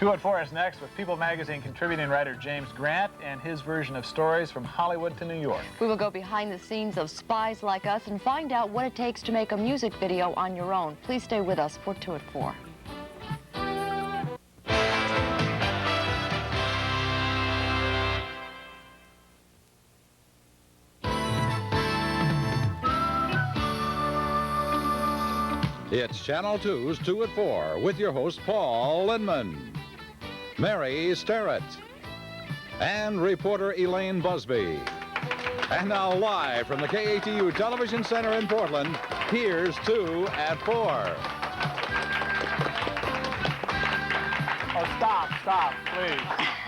2 at 4 is next with People Magazine contributing writer James Grant and his version of stories from Hollywood to New York. We will go behind the scenes of Spies Like Us and find out what it takes to make a music video on your own. Please stay with us for 2 at 4. It's Channel 2's 2 at 4 with your host, Paul Lindman, Mary Starrett, and reporter Elaine Busby. And now live from the KATU Television Center in Portland, here's 2 at 4. Oh, stop,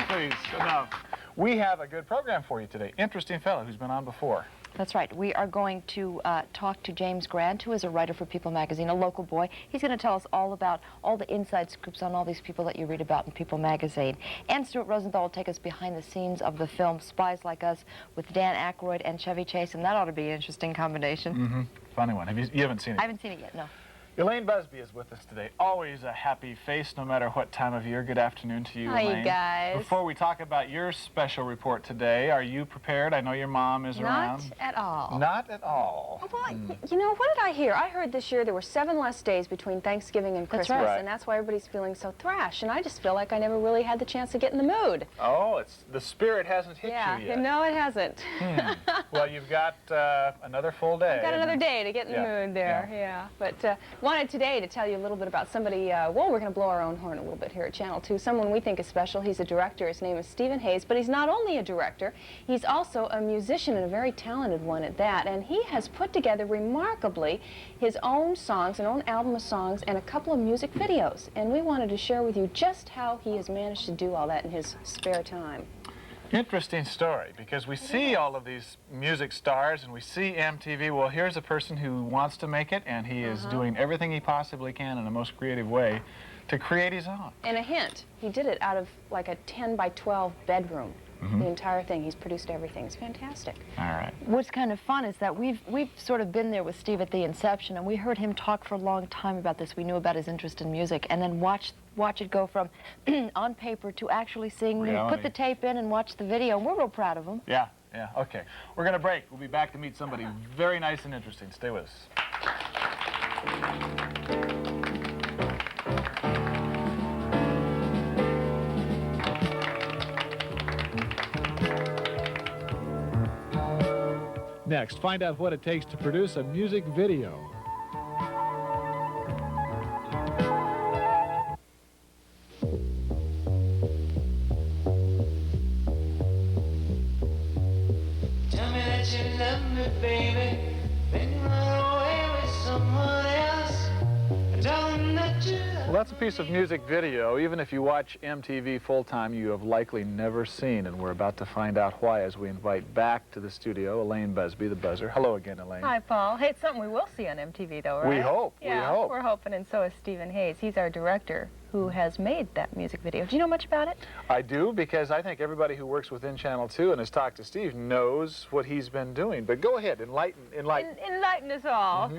please, enough. We have a good program for you today. Interesting fellow who's been on before. That's right. We are going to talk to James Grant, who is a writer for People Magazine, a local boy. He's going to tell us all about all the inside scoops on all these people that you read about in People Magazine. And Stuart Rosenthal will take us behind the scenes of the film Spies Like Us with Dan Aykroyd and Chevy Chase, and that ought to be an interesting combination. Mm-hmm. Funny one. You haven't seen it? I haven't seen it yet, no. Elaine Busby is with us today. Always a happy face, no matter what time of year. Good afternoon to you, Hi, Elaine. you guys. Before we talk about your special report today, are you prepared? I know your mom is around. Not at all. Not at all. Well, you know, what did I hear? I heard this year there were 7 less days between Thanksgiving and Christmas, right. and that's why everybody's feeling so thrash. And I just feel like I never really had the chance to get in the mood. Oh, the spirit hasn't hit you yet. No, it hasn't. Well, you've got another full day. I've got another day to get in the mood there, yeah. But wanted today to tell you a little bit about somebody, well, we're going to blow our own horn a little bit here at Channel 2. Someone we think is special. He's a director. His name is Stephan Hayes, but he's not only a director, he's also a musician, and a very talented one at that. And he has put together, remarkably, his own songs, an own album of songs, and a couple of music videos. And we wanted to share with you just how he has managed to do all that in his spare time. Interesting story, because we see all of these music stars and we see MTV. Well, here's a person who wants to make it, and he is doing everything he possibly can in the most creative way to create his own. And a hint, he did it out of like a 10 by 12 bedroom. The entire thing. He's produced everything. It's fantastic. All right. What's kind of fun is that we've sort of been there with Steve at the inception, and we heard him talk for a long time about this. We knew about his interest in music, and then watch it go from on paper to actually seeing him put the tape in and watch the video. And we're real proud of him. Yeah. Okay. We're going to break. We'll be back to meet somebody very nice and interesting. Stay with us. Next, find out what it takes to produce a music video. Tell me that you love me, baby, then you run away with someone else. Tell them that you love me. Well, that's a piece of music video. Even if you watch MTV full-time, you have likely never seen, and we're about to find out why as we invite back to the studio Elaine Busby, the buzzer. Hello again, Elaine. Hi, Paul. Hey, it's something we will see on MTV, though, right? We hope. Yeah, we hope. we're hoping, and so is Stephan Hayes. He's our director who has made that music video. Do you know much about it? I do, because I think everybody who works within Channel 2 and has talked to Steve knows what he's been doing. But go ahead, enlighten. Enlighten us all.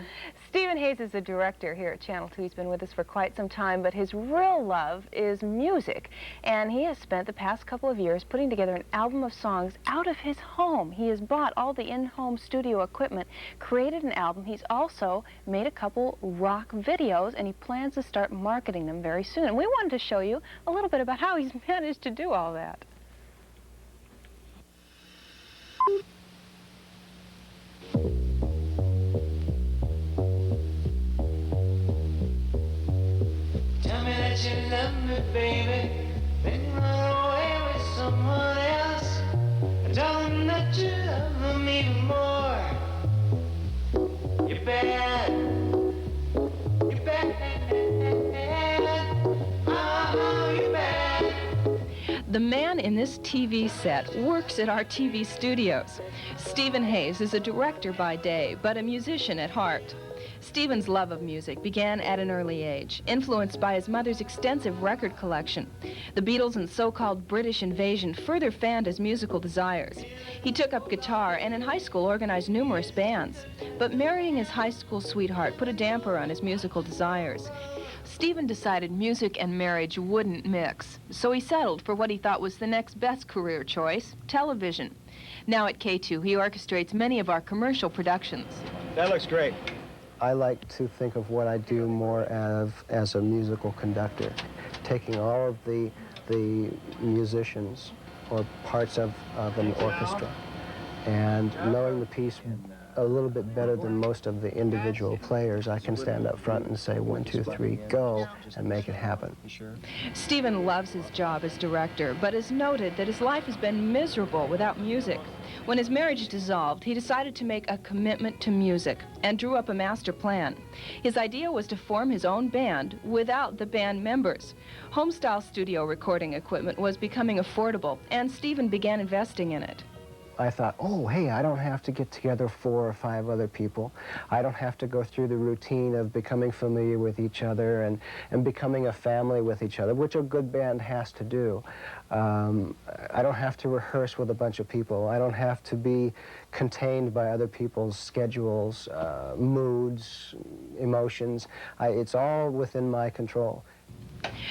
Stephan Hayes is a director here at Channel 2. He's been with us for quite some time, but his real love is music. And he has spent the past couple of years putting together an album of songs out of his home. He has bought all the in-home studio equipment, created an album. He's also made a couple rock videos, and he plans to start marketing them very soon. And we wanted to show you a little bit about how he's managed to do all that. Tell me that you love me, baby, then you run away with someone else. Tell them that you love them even more. You're bad. You're bad. The man in this TV set works at our TV studios. Stephan Hayes is a director by day, but a musician at heart. Stephan's love of music began at an early age, influenced by his mother's extensive record collection. The Beatles and so-called British invasion further fanned his musical desires. He took up guitar and in high school organized numerous bands. But marrying his high school sweetheart put a damper on his musical desires. Stephen decided music and marriage wouldn't mix, so he settled for what he thought was the next best career choice, television. Now at KATU, he orchestrates many of our commercial productions. That looks great. I like to think of what I do more as a musical conductor, taking all of the musicians or parts of an orchestra and knowing the piece a little bit better than most of the individual players. I can stand up front and say 1, 2, 3, go, and make it happen. Stephen loves his job as director, but has noted that his life has been miserable without music. When his marriage dissolved, he decided to make a commitment to music and drew up a master plan. His idea was to form his own band without the band members. Home-style studio recording equipment was becoming affordable, and Stephen began investing in it. I thought, oh, hey, I don't have to get together 4 or 5 other people. I don't have to go through the routine of becoming familiar with each other and becoming a family with each other, which a good band has to do. I don't have to rehearse with a bunch of people. I don't have to be contained by other people's schedules, moods, emotions. It's all within my control.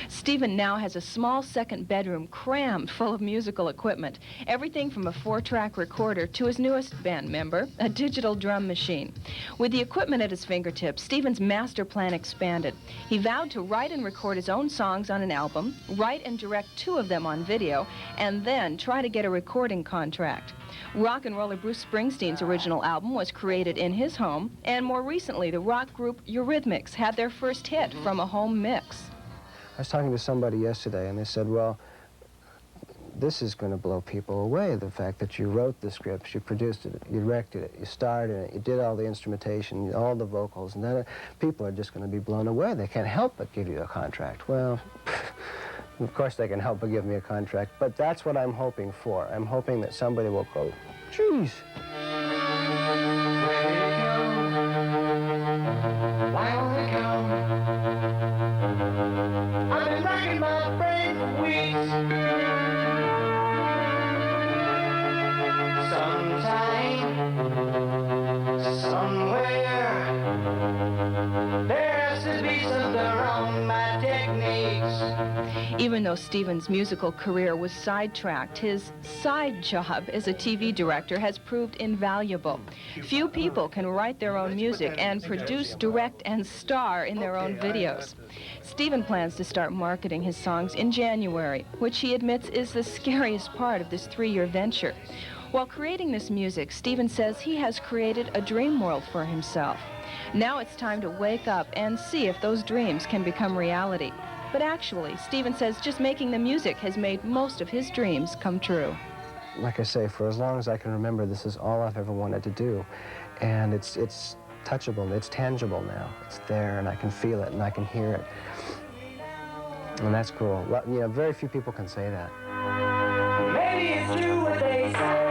Stephen now has a small second bedroom crammed full of musical equipment, everything from a 4-track recorder to his newest band member, a digital drum machine. With the equipment at his fingertips, Stephen's master plan expanded. He vowed to write and record his own songs on an album, write and direct 2 of them on video, and then try to get a recording contract. Rock and roller Bruce Springsteen's original album was created in his home, and more recently, the rock group Eurythmics had their first hit from a home mix. I was talking to somebody yesterday, and they said, well, this is going to blow people away, the fact that you wrote the scripts, you produced it, you directed it, you starred in it, you did all the instrumentation, all the vocals, and then people are just going to be blown away. They can't help but give you a contract. Well, of course they can help but give me a contract, but that's what I'm hoping for. I'm hoping that somebody will go, geez. I've been racking my brain for weeks. Sometime, somewhere, there has to be something wrong with my techniques. Even though Stephen's musical career was sidetracked, his side job as a TV director has proved invaluable. Few people can write their own music and produce, direct, and star in their own videos. Stephen plans to start marketing his songs in January, which he admits is the scariest part of this 3-year venture. While creating this music, Stephen says he has created a dream world for himself. Now it's time to wake up and see if those dreams can become reality. But actually, Stephen says just making the music has made most of his dreams come true. Like I say, for as long as I can remember, this is all I've ever wanted to do. And it's touchable, it's tangible now. It's there, and I can feel it, and I can hear it. And that's cool. Well, you know, very few people can say that. Maybe it's true what they say.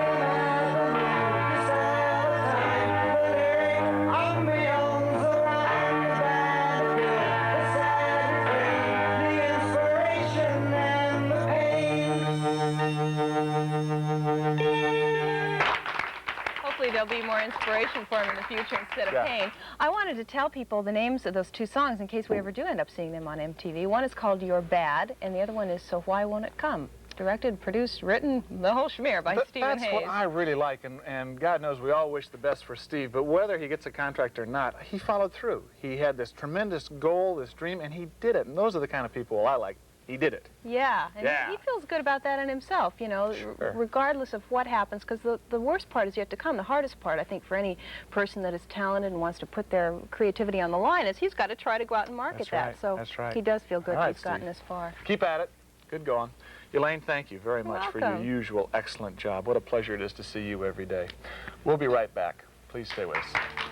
There'll be more inspiration for him in the future instead of pain. I wanted to tell people the names of those 2 songs in case we ever do end up seeing them on MTV. One is called You're Bad, and the other one is So Why Won't It Come? Directed, produced, written, the whole schmear by Stephen Hayes. That's what I really like, and God knows we all wish the best for Steve, but whether he gets a contract or not, he followed through. He had this tremendous goal, this dream, and he did it, and those are the kind of people I like. He did it. Yeah, and he feels good about that in himself, you know, regardless of what happens, because the worst part is yet to come. The hardest part, I think, for any person that is talented and wants to put their creativity on the line is he's got to try to go out and market that. So he does feel good he's gotten this far. Keep at it. Good going. Elaine, thank you very much for your usual excellent job. What a pleasure it is to see you every day. We'll be right back. Please stay with us.